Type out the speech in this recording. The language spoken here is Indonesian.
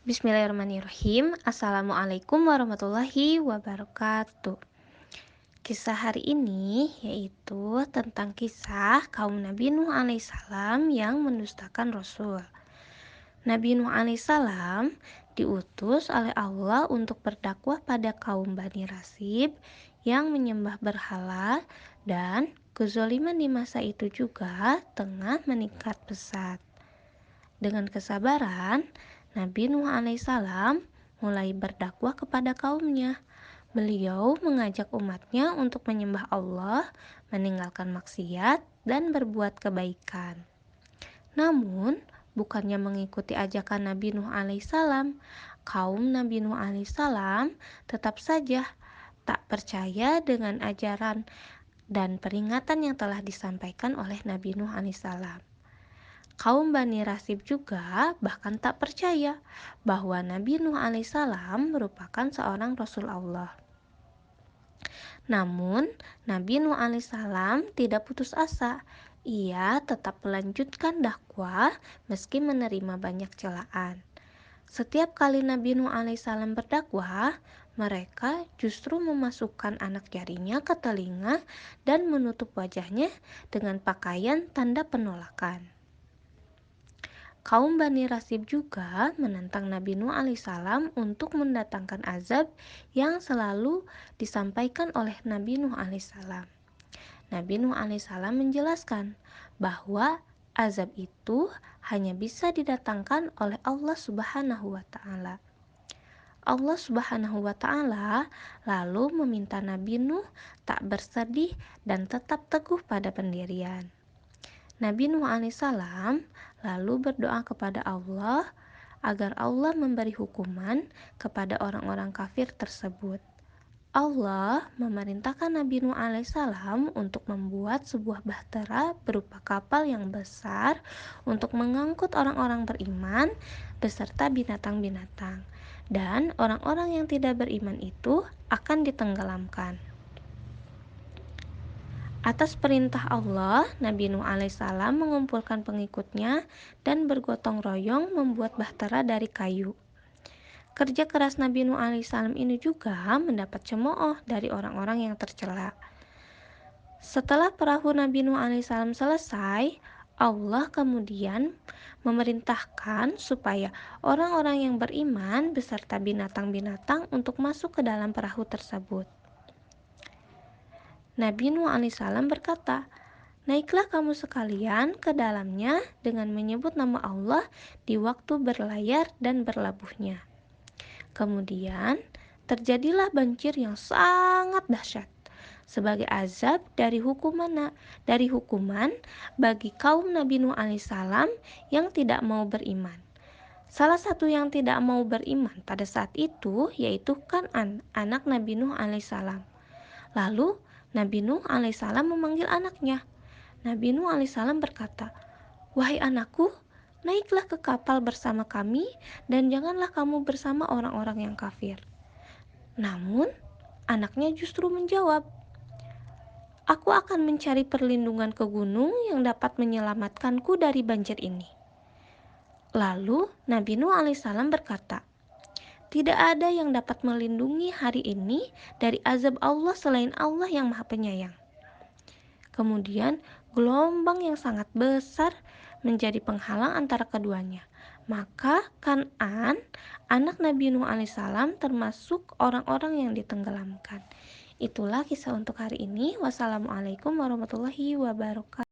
Bismillahirrahmanirrahim. Assalamualaikum warahmatullahi wabarakatuh. Kisah hari ini yaitu tentang kisah kaum Nabi Nuh alaihissalam yang mendustakan Rasul. Nabi Nuh alaihissalam diutus oleh Allah untuk berdakwah pada kaum Bani Rasib yang menyembah berhala, dan kezaliman di masa itu juga tengah meningkat pesat. Dengan kesabaran, Nabi Nuh alaihissalam mulai berdakwah kepada kaumnya. Beliau mengajak umatnya untuk menyembah Allah, meninggalkan maksiat, dan berbuat kebaikan. Namun, bukannya mengikuti ajakan Nabi Nuh alaihissalam, kaum Nabi Nuh alaihissalam tetap saja tak percaya dengan ajaran dan peringatan yang telah disampaikan oleh Nabi Nuh alaihissalam. Kaum Bani Rasib juga bahkan tak percaya bahwa Nabi Nuh alaihissalam merupakan seorang Rasul Allah. Namun, Nabi Nuh alaihissalam tidak putus asa. Ia tetap melanjutkan dakwah meski menerima banyak celaan. Setiap kali Nabi Nuh alaihissalam berdakwah, mereka justru memasukkan anak jarinya ke telinga dan menutup wajahnya dengan pakaian tanda penolakan. Kaum Bani Rasib juga menentang Nabi Nuh alaihissalam untuk mendatangkan azab yang selalu disampaikan oleh Nabi Nuh alaihissalam. Nabi Nuh alaihissalam menjelaskan bahwa azab itu hanya bisa didatangkan oleh Allah Subhanahu wa taala. Allah Subhanahu wa taala lalu meminta Nabi Nuh tak bersedih dan tetap teguh pada pendirian. Nabi Nuh alaihissalam lalu berdoa kepada Allah agar Allah memberi hukuman kepada orang-orang kafir tersebut. Allah memerintahkan Nabi Nuh alaihissalam untuk membuat sebuah bahtera berupa kapal yang besar untuk mengangkut orang-orang beriman beserta binatang-binatang, dan orang-orang yang tidak beriman itu akan ditenggelamkan. Atas perintah Allah, Nabi Nuh alaihissalam mengumpulkan pengikutnya dan bergotong royong membuat bahtera dari kayu. Kerja keras Nabi Nuh alaihissalam ini juga mendapat cemooh dari orang-orang yang tercela. Setelah perahu Nabi Nuh alaihissalam selesai, Allah kemudian memerintahkan supaya orang-orang yang beriman beserta binatang-binatang untuk masuk ke dalam perahu tersebut. Nabi Nuh alaihissalam berkata, "Naiklah kamu sekalian ke dalamnya dengan menyebut nama Allah di waktu berlayar dan berlabuhnya." Kemudian terjadilah banjir yang sangat dahsyat sebagai azab dari hukuman bagi kaum Nabi Nuh alaihissalam yang tidak mau beriman. Salah satu yang tidak mau beriman pada saat itu yaitu Kan'an, anak Nabi Nuh alaihissalam. Lalu Nabi Nuh alaihissalam memanggil anaknya. Nabi Nuh alaihissalam berkata, "Wahai anakku, naiklah ke kapal bersama kami dan janganlah kamu bersama orang-orang yang kafir." Namun, anaknya justru menjawab, "Aku akan mencari perlindungan ke gunung yang dapat menyelamatkanku dari banjir ini." Lalu Nabi Nuh alaihissalam berkata, "Tidak ada yang dapat melindungi hari ini dari azab Allah selain Allah yang Maha Penyayang." Kemudian gelombang yang sangat besar menjadi penghalang antara keduanya. Maka Kan'an, anak Nabi Nuh alaihissalam, termasuk orang-orang yang ditenggelamkan. Itulah kisah untuk hari ini. Wassalamualaikum warahmatullahi wabarakatuh.